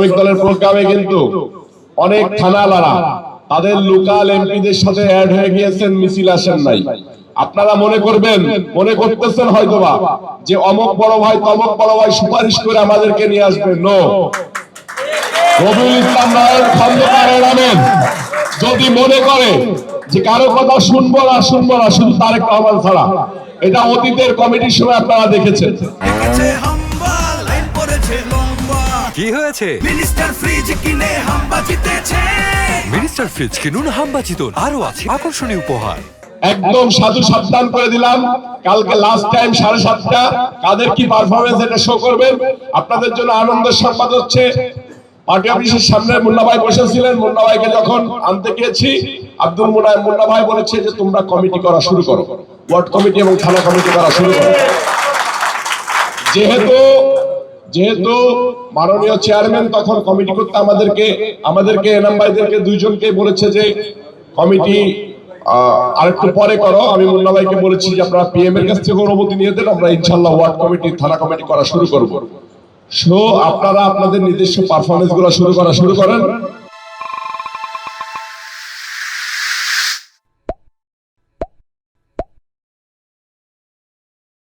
শ্রমিক দলের প্রোগ্রামে কিন্তু অনেক থানালারা তাদের লোকাল এমপিদের সাথে অ্যাড হয়ে গিয়েছেন, মিছিল আসেন নাই। আপনারা মনে করতেছেন হয়তোবা যে অমুক বড় ভাই তমুক বড় ভাই সুপারিশ করে আমাদেরকে নিয়ে আসবেন। নো, রবিউল ইসলাম নারায়ণ খন্দকারের নামেন যদি মনে করে যে কারো কথা শুনবো না শুধু তারেক রহমান ছাড়া, এটা অতীতের কমিটির সময় আপনারা দেখেছেন। কি হয়েছে? মিনিস্টার ফ্রিজ কিনে হাম্বা জিতেছে। মিনিস্টার ফ্রিজ কিনুন, হাম্বা জিতুন। আরো আছে আকর্ষণীয় উপহার। একদম সাধু সাবধান করে দিলাম, কালকে লাস্ট টাইম 7:30টা কাদের কি পারফরমেন্স এটা শো করবেন। আপনাদের জন্য আনন্দের সংবাদ হচ্ছে পার্টি অফিসের সামনে মুন্না ভাই বসেছিলেন, মুন্না ভাইকে যখন আনতে গিয়েছি আব্দুল মুন্না ভাই বলেছে যে তোমরা কমিটি করা শুরু করো, ওয়ার্ড কমিটি এবং থানা কমিটি করা শুরু করো। যেহেতু মাননীয় চেয়ারম্যান তখন কমিটি করতে আমাদেরকে এনাম ভাইদেরকে দুইজনকে বলেছে যে কমিটি আরেকটু পরে করো। আমি মুন্না ভাইকে বলেছি যে আপনারা পিএম এর কাছ থেকে অনুমতি নিয়ে দেন, আমরা ইনশাআল্লাহ ওয়ার্ড কমিটি থানা কমিটি করা শুরু করব। সো আপনারা আপনাদের নিজস্ব পারফরমেন্স গুলো শুরু করেন।